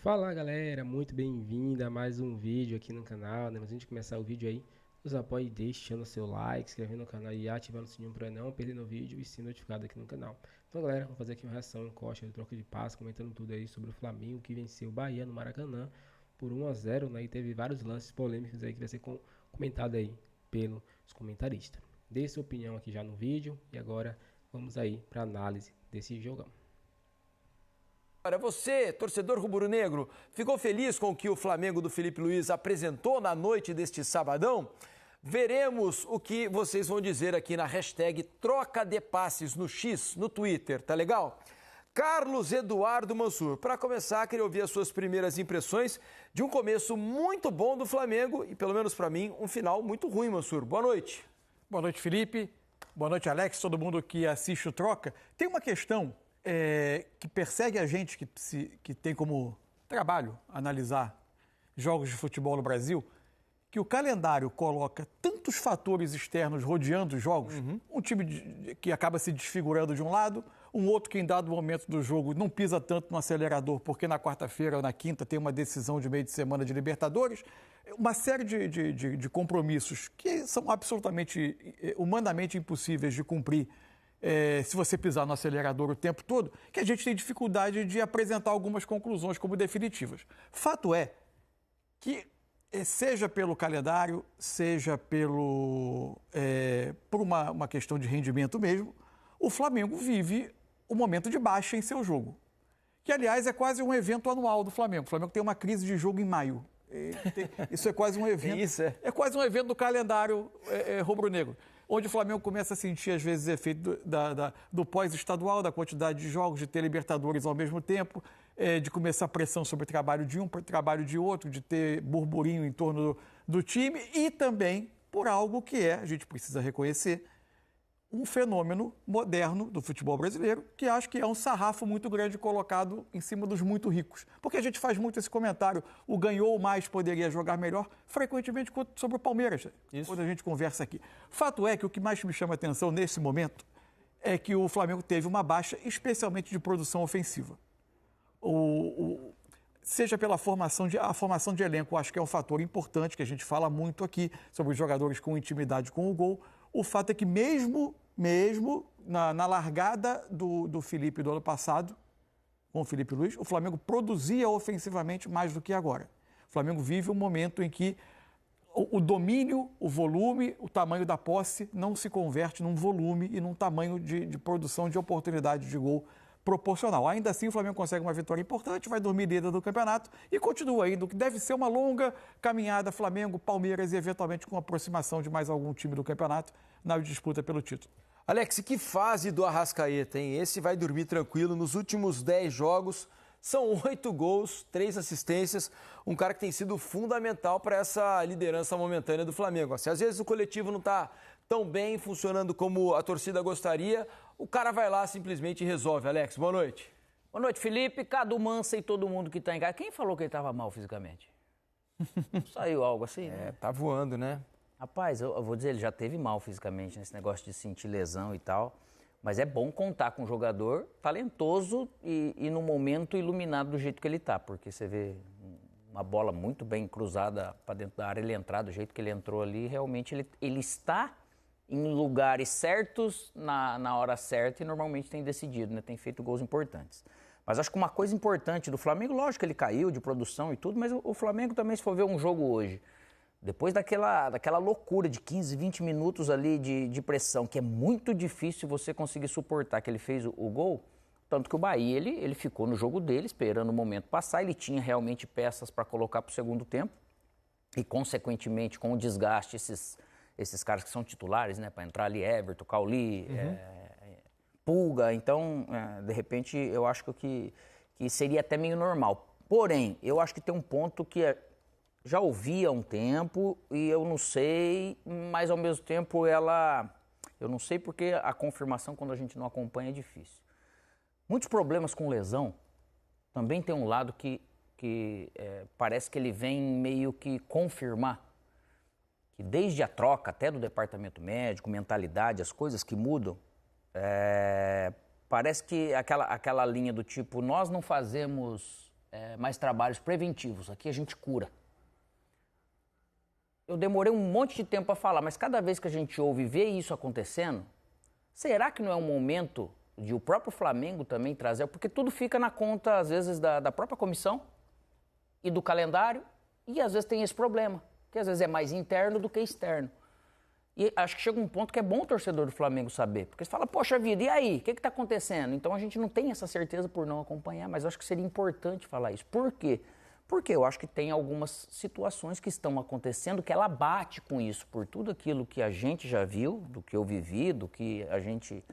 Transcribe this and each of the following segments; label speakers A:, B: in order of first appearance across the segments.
A: Fala galera, muito bem-vindo a mais um vídeo aqui no canal, né? Mas antes de começar o vídeo aí, nos apoie deixando seu like, se inscrevendo no canal e ativando o sininho para não perder o vídeo e ser notificado aqui no canal. Então galera, vamos fazer aqui uma reação em costa de troca de passe, comentando tudo aí sobre o Flamengo que venceu o Bahia no Maracanã por 1-0, né? E teve vários lances polêmicos aí que vai ser comentado aí pelos comentaristas. Dê sua opinião aqui já no vídeo e agora vamos aí para análise desse jogão.
B: Agora, você, torcedor rubro-negro, ficou feliz com o que o Flamengo do Felipe Luiz apresentou na noite deste sabadão? Veremos o que vocês vão dizer aqui na hashtag Troca de Passes no X, no Twitter, tá legal? Carlos Eduardo Mansur, para começar, queria ouvir as suas primeiras impressões de um começo muito bom do Flamengo e, pelo menos para mim, um final muito ruim, Mansur. Boa noite.
C: Boa noite, Felipe. Boa noite, Alex, todo mundo que assiste o Troca. Tem uma questão que persegue a gente, que tem como trabalho analisar jogos de futebol no Brasil, que o calendário coloca tantos fatores externos rodeando os jogos, um time que acaba se desfigurando de um lado, um outro que em dado momento do jogo não pisa tanto no acelerador, porque na quarta-feira ou na quinta tem uma decisão de meio de semana de Libertadores, uma série de compromissos que são absolutamente, humanamente impossíveis de cumprir se você pisar no acelerador o tempo todo, que a gente tem dificuldade de apresentar algumas conclusões como definitivas. Fato é que, seja pelo calendário, seja por uma questão de rendimento mesmo, o Flamengo vive um momento de baixa em seu jogo, que, aliás, é quase um evento anual do Flamengo. O Flamengo tem uma crise de jogo em maio. Isso é quase um evento. É quase um evento do calendário rubro-negro, onde o Flamengo começa a sentir, às vezes, efeito do pós-estadual, da quantidade de jogos, de ter Libertadores ao mesmo tempo, de começar a pressão sobre o trabalho de um para o trabalho de outro, de ter burburinho em torno do time e também por algo que a gente precisa reconhecer, um fenômeno moderno do futebol brasileiro, que acho que é um sarrafo muito grande colocado em cima dos muito ricos. Porque a gente faz muito esse comentário, o ganhou mais poderia jogar melhor, frequentemente sobre o Palmeiras, quando a gente conversa aqui. Fato é que o que mais me chama a atenção nesse momento é que o Flamengo teve uma baixa, especialmente de produção ofensiva. Seja pela formação de elenco, acho que é um fator importante, que a gente fala muito aqui, sobre os jogadores com intimidade com o gol. O fato é que mesmo na largada do Felipe do ano passado, com o Felipe Luiz, o Flamengo produzia ofensivamente mais do que agora. O Flamengo vive um momento em que o domínio, o volume, o tamanho da posse não se converte num volume e num tamanho de produção de oportunidade de gol proporcional. Ainda assim, o Flamengo consegue uma vitória importante, vai dormir líder do campeonato e continua indo, que deve ser uma longa caminhada Flamengo, Palmeiras e eventualmente com aproximação de mais algum time do campeonato na disputa pelo título.
B: Alex, que fase do Arrascaeta, hein? Esse vai dormir tranquilo. Nos últimos 10 jogos, são 8 gols, 3 assistências. Um cara que tem sido fundamental para essa liderança momentânea do Flamengo. Se às vezes o coletivo não está tão bem, funcionando como a torcida gostaria, o cara vai lá simplesmente e resolve. Alex, boa noite.
D: Boa noite, Felipe, Cadu Mansa e todo mundo que está em casa. Quem falou que ele estava mal fisicamente? Saiu algo assim, né?
B: Tá voando, né?
D: Rapaz, eu vou dizer, ele já teve mal fisicamente, nesse negócio de sentir lesão e tal. Mas é bom contar com um jogador talentoso e no momento iluminado do jeito que ele tá. Porque você vê uma bola muito bem cruzada para dentro da área, ele entrar do jeito que ele entrou ali, realmente ele está em lugares certos, na hora certa, e normalmente tem decidido, né? Tem feito gols importantes. Mas acho que uma coisa importante do Flamengo, lógico que ele caiu de produção e tudo, mas o Flamengo também, se for ver um jogo hoje, depois daquela loucura de 15, 20 minutos ali de pressão, que é muito difícil você conseguir suportar, que ele fez o gol, tanto que o Bahia, ele ficou no jogo dele, esperando o momento passar, ele tinha realmente peças para colocar para o segundo tempo, e consequentemente, com o desgaste, esses caras que são titulares, né, para entrar ali, Everton, Cauli, Pulga, então, de repente, eu acho que seria até meio normal. Porém, eu acho que tem um ponto que já ouvi há um tempo e eu não sei, mas ao mesmo tempo eu não sei porque a confirmação quando a gente não acompanha é difícil. Muitos problemas com lesão também tem um lado que parece que ele vem meio que confirmar que desde a troca até do departamento médico, mentalidade, as coisas que mudam, parece que aquela linha do tipo, nós não fazemos mais trabalhos preventivos. Aqui a gente cura. Eu demorei um monte de tempo para falar, mas cada vez que a gente ouve e vê isso acontecendo, será que não é um momento de o próprio Flamengo também trazer? Porque tudo fica na conta, às vezes, da própria comissão e do calendário, e às vezes tem esse problema, que às vezes é mais interno do que externo. E acho que chega um ponto que é bom o torcedor do Flamengo saber, porque você fala, poxa vida, e aí? O que está acontecendo? Então a gente não tem essa certeza por não acompanhar, mas eu acho que seria importante falar isso. Por quê? Porque eu acho que tem algumas situações que estão acontecendo que ela bate com isso, por tudo aquilo que a gente já viu, do que eu vivi, do que a gente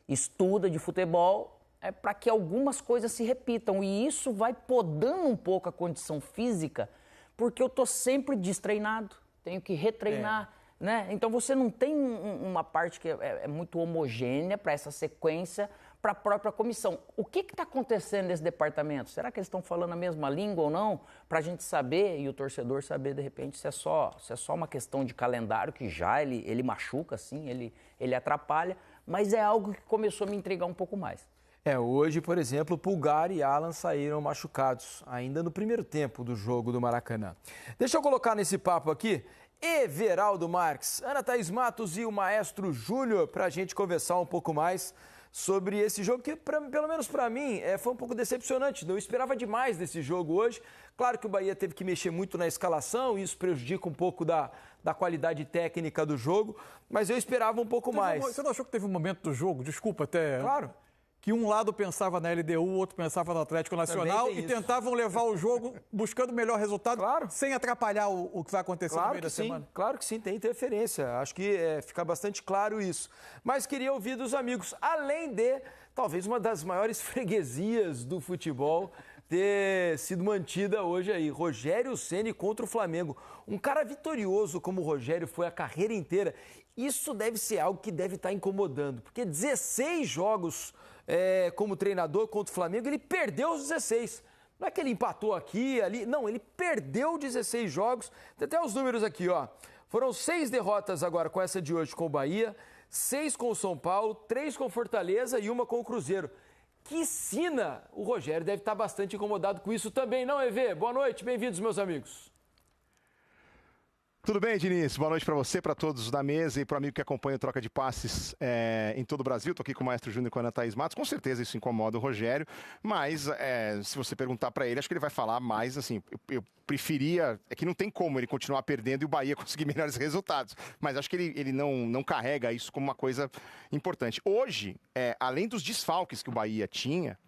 D: estuda de futebol, para que algumas coisas se repitam. E isso vai podando um pouco a condição física, porque eu estou sempre destreinado, tenho que retreinar. Né? Então você não tem uma parte que é muito homogênea para essa sequência, para a própria comissão. O que está acontecendo nesse departamento? Será que eles estão falando a mesma língua ou não? Para a gente saber e o torcedor saber, de repente, se é só uma questão de calendário, que já ele machuca, assim, ele atrapalha, mas é algo que começou a me intrigar um pouco mais.
B: Hoje, por exemplo, Pulgar e Alan saíram machucados, ainda no primeiro tempo do jogo do Maracanã. Deixa eu colocar nesse papo aqui Everaldo Marques, Ana Thaís Matos e o Maestro Júnior para a gente conversar um pouco mais sobre esse jogo que, pelo menos para mim, foi um pouco decepcionante. Eu esperava demais desse jogo hoje. Claro que o Bahia teve que mexer muito na escalação, isso prejudica um pouco da qualidade técnica do jogo, mas eu esperava um pouco mais.
C: Você não achou que teve um momento do jogo, desculpa até...
B: Claro.
C: Que um lado pensava na LDU, o outro pensava no Atlético Nacional e tentavam levar o jogo buscando o melhor resultado, sem atrapalhar o que vai acontecer no meio da semana.
B: Claro que sim, tem interferência. Acho que fica bastante claro isso. Mas queria ouvir dos amigos, além de, talvez, uma das maiores freguesias do futebol ter sido mantida hoje aí. Rogério Ceni contra o Flamengo. Um cara vitorioso como o Rogério foi a carreira inteira. Isso deve ser algo que deve estar incomodando, porque 16 jogos como treinador contra o Flamengo, ele perdeu os 16. Não é que ele empatou aqui, ali, não, ele perdeu 16 jogos. Tem até os números aqui, ó. Foram 6 derrotas agora com essa de hoje com o Bahia, 6 com o São Paulo, 3 com o Fortaleza e 1 com o Cruzeiro. Que sina! O Rogério deve estar bastante incomodado com isso também, não, EV? Boa noite, bem-vindos, meus amigos.
E: Tudo bem, Diniz? Boa noite para você, para todos da mesa e para o amigo que acompanha o Troca de Passes em todo o Brasil. Estou aqui com o Maestro Júnior e com a Ana Thaís Matos. Com certeza isso incomoda o Rogério, mas se você perguntar para ele, acho que ele vai falar mais assim. Eu preferia... É que não tem como ele continuar perdendo e o Bahia conseguir melhores resultados, mas acho que ele não carrega isso como uma coisa importante. Hoje, além dos desfalques que o Bahia tinha,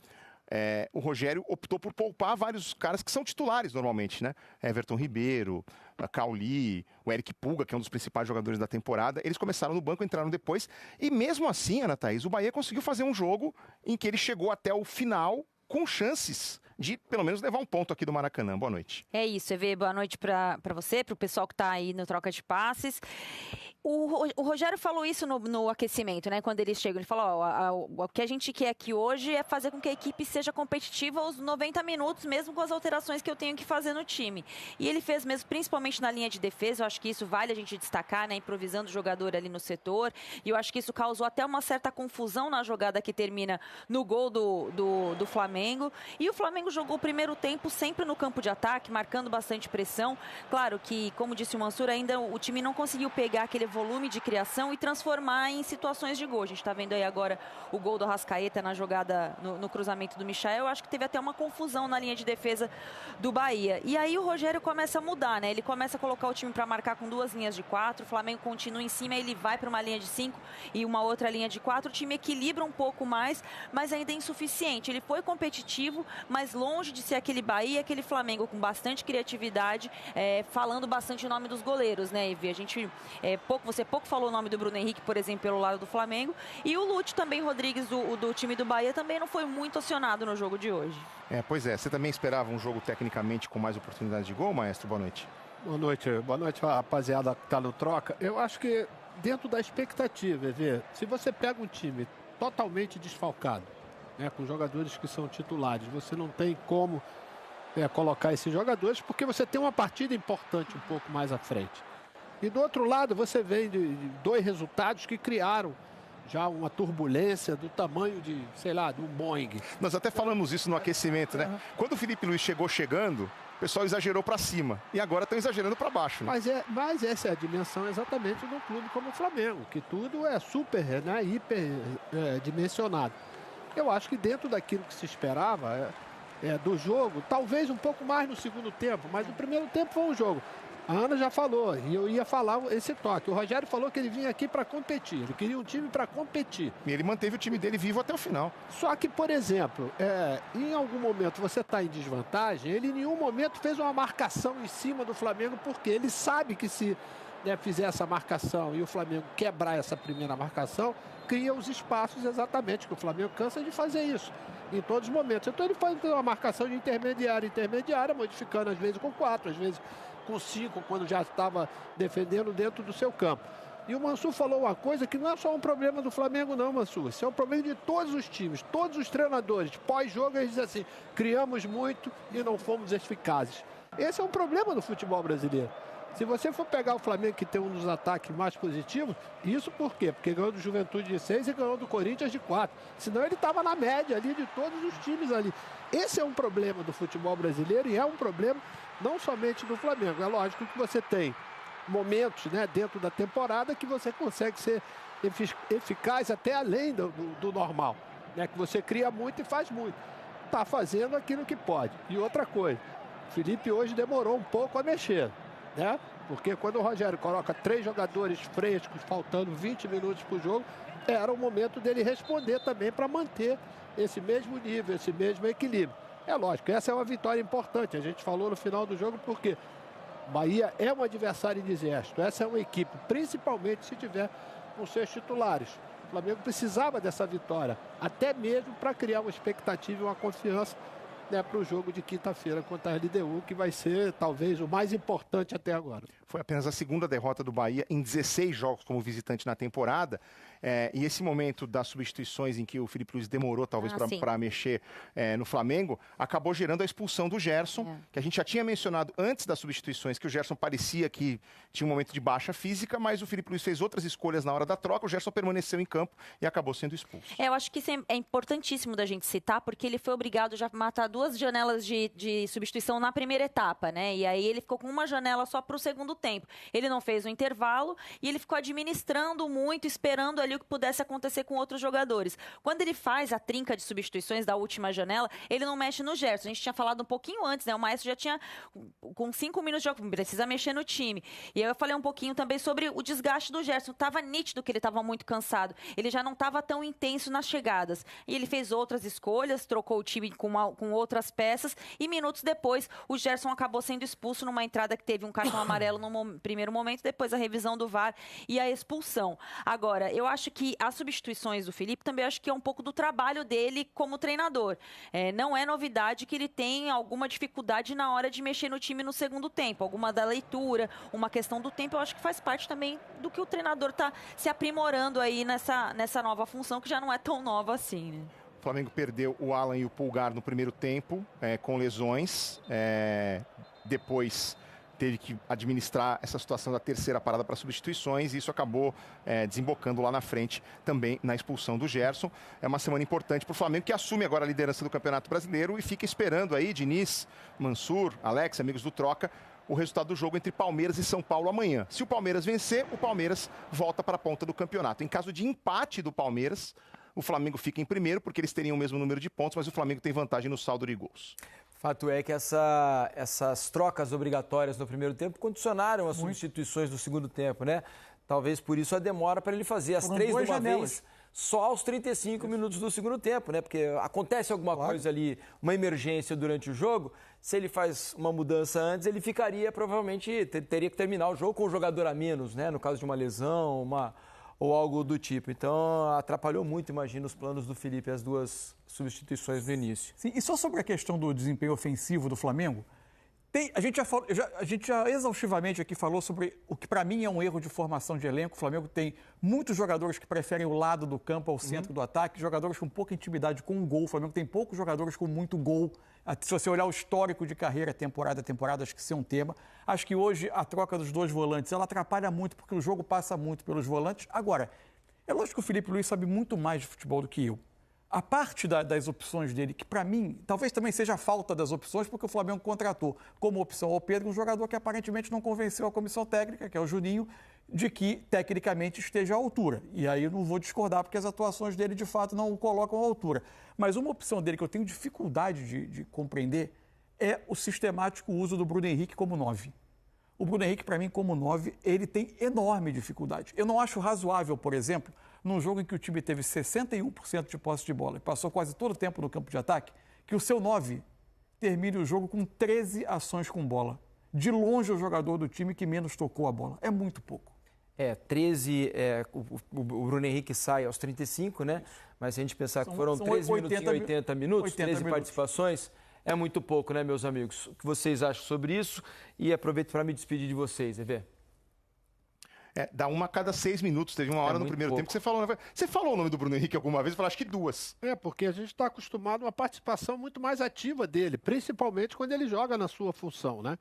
E: o Rogério optou por poupar vários caras que são titulares normalmente, né? Everton Ribeiro, Cauli, o Eric Pulga, que é um dos principais jogadores da temporada. Eles começaram no banco, entraram depois. E mesmo assim, Ana Thaís, o Bahia conseguiu fazer um jogo em que ele chegou até o final com chances de, pelo menos, levar um ponto aqui do Maracanã. Boa noite.
F: É isso, EV. Boa noite para você, para o pessoal que está aí no Troca de Passes. O Rogério falou isso no aquecimento, né? Quando eles chegam, ele falou, o que a gente quer aqui hoje é fazer com que a equipe seja competitiva aos 90 minutos, mesmo com as alterações que eu tenho que fazer no time. E ele fez mesmo, principalmente na linha de defesa, eu acho que isso vale a gente destacar, né? Improvisando o jogador ali no setor. E eu acho que isso causou até uma certa confusão na jogada que termina no gol do Flamengo. E o Flamengo jogou o primeiro tempo sempre no campo de ataque, marcando bastante pressão. Claro que, como disse o Mansur, ainda o time não conseguiu pegar aquele volume de criação e transformar em situações de gol. A gente está vendo aí agora o gol do Arrascaeta na jogada, no cruzamento do Michael. Eu acho que teve até uma confusão na linha de defesa do Bahia. E aí o Rogério começa a mudar, né? Ele começa a colocar o time para marcar com 2 linhas de 4. O Flamengo continua em cima, ele vai para uma linha de 5 e uma outra linha de 4. O time equilibra um pouco mais, mas ainda é insuficiente. Ele foi competitivo, mas longe de ser aquele Bahia, aquele Flamengo com bastante criatividade, falando bastante o nome dos goleiros, né, Evê? A gente você pouco falou o nome do Bruno Henrique, por exemplo, pelo lado do Flamengo, e o Lúcio também, Rodrigues, do time do Bahia, também não foi muito acionado no jogo de hoje.
E: Pois é, você também esperava um jogo tecnicamente com mais oportunidades de gol, Maestro? Boa noite.
G: Boa noite, rapaziada que está no Troca. Eu acho que dentro da expectativa, Evê, se você pega um time totalmente desfalcado, né, com jogadores que são titulares, você não tem como colocar esses jogadores, porque você tem uma partida importante um pouco mais à frente. E do outro lado, você vem de 2 resultados que criaram já uma turbulência do tamanho de, sei lá, de um Boeing.
E: Nós até falamos isso no aquecimento, né? Quando o Filipe Luiz chegando, o pessoal exagerou para cima. E agora estão exagerando para baixo, né?
G: Mas essa é a dimensão exatamente de um clube como o Flamengo, que tudo é super, né, hiper dimensionado. Eu acho que dentro daquilo que se esperava do jogo, talvez um pouco mais no segundo tempo, mas o primeiro tempo foi um jogo. A Ana já falou, e eu ia falar esse toque. O Rogério falou que ele vinha aqui para competir, ele queria um time para competir.
E: E ele manteve o time dele vivo até o final.
G: Só que, por exemplo, em algum momento você está em desvantagem, ele em nenhum momento fez uma marcação em cima do Flamengo, porque ele sabe que se fizer essa marcação e o Flamengo quebrar essa primeira marcação, cria os espaços exatamente, que o Flamengo cansa de fazer isso em todos os momentos. Então ele faz uma marcação de intermediária, modificando às vezes com 4, às vezes com 5, quando já estava defendendo dentro do seu campo. E o Mansur falou uma coisa que não é só um problema do Flamengo não, Mansur. Isso é um problema de todos os times, todos os treinadores. Pós-jogo eles dizem assim, criamos muito e não fomos eficazes. Esse é um problema do futebol brasileiro. Se você for pegar o Flamengo, que tem um dos ataques mais positivos, isso por quê? Porque ganhou do Juventude de 6 e ganhou do Corinthians de 4. Senão ele estava na média ali de todos os times ali. Esse é um problema do futebol brasileiro e é um problema não somente do Flamengo. É lógico que você tem momentos, né, dentro da temporada que você consegue ser eficaz até além do normal. Né, que você cria muito e faz muito. Está fazendo aquilo que pode. E outra coisa, o Felipe hoje demorou um pouco a mexer. Né? Porque quando o Rogério coloca 3 jogadores frescos, faltando 20 minutos para o jogo, era o momento dele responder também para manter esse mesmo nível, esse mesmo equilíbrio. É lógico, essa é uma vitória importante. A gente falou no final do jogo porque Bahia é um adversário indigesto. Essa é uma equipe, principalmente se tiver com seus titulares. O Flamengo precisava dessa vitória, até mesmo para criar uma expectativa e uma confiança, né, para o jogo de quinta-feira contra a LDU, que vai ser talvez o mais importante até agora.
E: Foi apenas a segunda derrota do Bahia em 16 jogos como visitante na temporada. E esse momento das substituições em que o Filipe Luiz demorou talvez para mexer no Flamengo, acabou gerando a expulsão do Gerson, que a gente já tinha mencionado antes das substituições, que o Gerson parecia que tinha um momento de baixa física, mas o Filipe Luiz fez outras escolhas na hora da troca, o Gerson permaneceu em campo e acabou sendo expulso.
F: Eu acho que isso é importantíssimo da gente citar, porque ele foi obrigado já a matar 2 janelas de substituição na primeira etapa, né? E aí ele ficou com uma janela só para o segundo tempo. Ele não fez o intervalo e ele ficou administrando muito, esperando ali o que pudesse acontecer com outros jogadores. Quando ele faz a trinca de substituições da última janela, ele não mexe no Gerson. A gente tinha falado um pouquinho antes, né? O Maestro já tinha, com 5 minutos de jogo, precisa mexer no time. E aí eu falei um pouquinho também sobre o desgaste do Gerson. Tava nítido que ele estava muito cansado. Ele já não estava tão intenso nas chegadas. E ele fez outras escolhas, trocou o time com outras peças e minutos depois o Gerson acabou sendo expulso numa entrada que teve um cartão amarelo no primeiro momento, depois a revisão do VAR e a expulsão. Agora, eu acho que as substituições do Felipe também acho que é um pouco do trabalho dele como treinador. Não é novidade que ele tem alguma dificuldade na hora de mexer no time no segundo tempo, alguma da leitura, uma questão do tempo, eu acho que faz parte também do que o treinador está se aprimorando aí nessa nova função, que já não é tão nova assim, né?
E: O Flamengo perdeu o Alan e o Pulgar no primeiro tempo, com lesões. Depois teve que administrar essa situação da terceira parada para substituições e isso acabou desembocando lá na frente também na expulsão do Gerson. É uma semana importante para o Flamengo, que assume agora a liderança do Campeonato Brasileiro e fica esperando aí, Diniz, Mansur, Alex, amigos do Troca, o resultado do jogo entre Palmeiras e São Paulo amanhã. Se o Palmeiras vencer, o Palmeiras volta para a ponta do campeonato. Em caso de empate do Palmeiras, o Flamengo fica em primeiro, porque eles teriam o mesmo número de pontos, mas o Flamengo tem vantagem no saldo de gols.
B: Fato é que essas trocas obrigatórias no primeiro tempo condicionaram as substituições do segundo tempo, né? Talvez por isso a demora para ele fazer as 3 de uma vez só aos 35 minutos do segundo tempo, né? Porque acontece alguma coisa ali, uma emergência durante o jogo, se ele faz uma mudança antes, ele ficaria, provavelmente, teria que terminar o jogo com um jogador a menos, né? No caso de uma lesão, ou algo do tipo. Então, atrapalhou muito, imagino, os planos do Felipe, as 2 substituições no início.
C: Sim, e só sobre a questão do desempenho ofensivo do Flamengo, a gente já exaustivamente aqui falou sobre o que para mim é um erro de formação de elenco. O Flamengo tem muitos jogadores que preferem o lado do campo ao centro do ataque, jogadores com pouca intimidade com o gol. O Flamengo tem poucos jogadores com muito gol. Se você olhar o histórico de carreira, temporada a temporada, acho que isso é um tema. Acho que hoje a troca dos 2 volantes, ela atrapalha muito, porque o jogo passa muito pelos volantes. Agora, É lógico que o Filipe Luís sabe muito mais de futebol do que eu. A parte das opções dele, que para mim, talvez também seja a falta das opções, porque o Flamengo contratou como opção ao Pedro um jogador que aparentemente não convenceu a comissão técnica, que é o Juninho, de que tecnicamente esteja à altura. E aí eu não vou discordar, porque as atuações dele de fato não o colocam à altura. Mas uma opção dele que eu tenho dificuldade de compreender é o sistemático uso do Bruno Henrique como 9. O Bruno Henrique, para mim, como 9, ele tem enorme dificuldade. Eu não acho razoável, por exemplo, num jogo em que o time teve 61% de posse de bola e passou quase todo o tempo no campo de ataque, que o seu 9 termine o jogo com 13 ações com bola. De longe o jogador do time que menos tocou a bola. É muito pouco.
B: 13, o Bruno Henrique sai aos 35, né? Mas se a gente pensar que foram 13 minutos em 80 minutos, 13 participações, é muito pouco, né, meus amigos? O que vocês acham sobre isso? E aproveito para me despedir de vocês, Evê.
E: Dá uma a cada 6 minutos. Teve uma hora no primeiro tempo que você falou. Você falou o nome do Bruno Henrique alguma vez? Eu falei, acho que 2.
G: Porque a gente está acostumado a uma participação muito mais ativa dele, principalmente quando ele joga na sua função, né?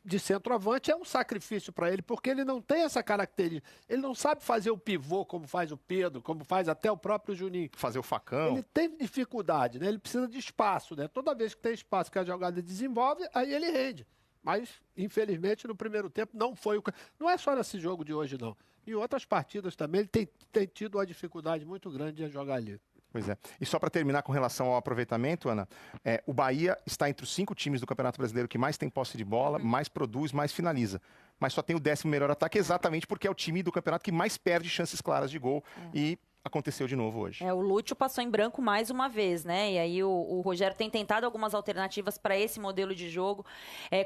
G: De centroavante é um sacrifício para ele, porque ele não tem essa característica. Ele não sabe fazer o pivô como faz o Pedro, como faz até o próprio Juninho.
E: Fazer o facão.
G: Ele tem dificuldade, né? Ele precisa de espaço, né? Toda vez que tem espaço que a jogada desenvolve, aí ele rende. Mas, infelizmente, no primeiro tempo não foi o... Não é só nesse jogo de hoje, não. Em outras partidas também ele tem tido uma dificuldade muito grande de jogar ali.
E: Pois é. E só para terminar com relação ao aproveitamento, Ana, o Bahia está entre os 5 times do Campeonato Brasileiro que mais tem posse de bola, mais produz, mais finaliza. Mas só tem o 10º melhor ataque exatamente porque é o time do campeonato que mais perde chances claras de gol. E aconteceu de novo hoje.
F: O Lúcio passou em branco mais uma vez, né? E aí o Rogério tem tentado algumas alternativas para esse modelo de jogo,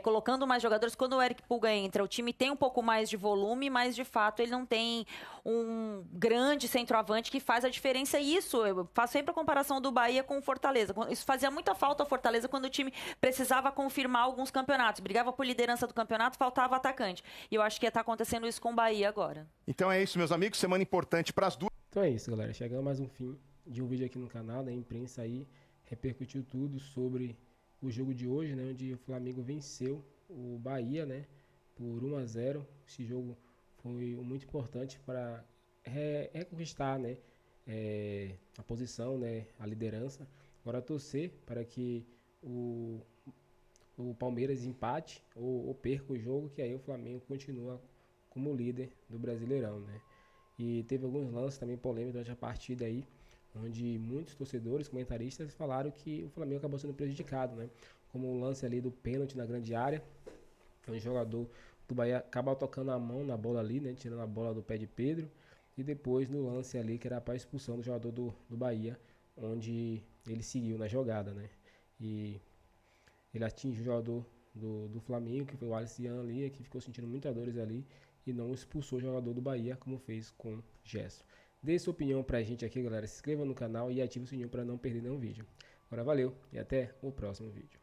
F: colocando mais jogadores. Quando o Eric Pulga entra, o time tem um pouco mais de volume, mas de fato ele não tem um grande centroavante que faz a diferença. E isso, eu faço sempre a comparação do Bahia com o Fortaleza. Isso fazia muita falta ao Fortaleza quando o time precisava confirmar alguns campeonatos. Brigava por liderança do campeonato, faltava atacante. E eu acho que está acontecendo isso com o Bahia agora.
E: Então é isso, meus amigos. Semana importante para as duas.
A: Então é isso, galera. Chegando mais um fim de um vídeo aqui no canal, né? A imprensa aí repercutiu tudo sobre o jogo de hoje, né? Onde o Flamengo venceu o Bahia, né? Por 1-0. Esse jogo foi muito importante para reconquistar, né? A posição, né? A liderança. Agora torcer para que o Palmeiras empate ou perca o jogo, que aí o Flamengo continua como líder do Brasileirão, né? E teve alguns lances também polêmicos durante a partida aí, onde muitos torcedores, comentaristas falaram que o Flamengo acabou sendo prejudicado, né? Como o lance ali do pênalti na grande área, onde o jogador do Bahia acaba tocando a mão na bola ali, né? Tirando a bola do pé de Pedro. E depois no lance ali, que era para a expulsão do jogador do Bahia, onde ele seguiu na jogada, né? E ele atinge o jogador do Flamengo, que foi o Alisson ali, que ficou sentindo muitas dores ali, e não expulsou o jogador do Bahia, como fez com o Gerson. Dê sua opinião pra gente aqui, galera. Se inscreva no canal e ative o sininho para não perder nenhum vídeo. Agora valeu e até o próximo vídeo.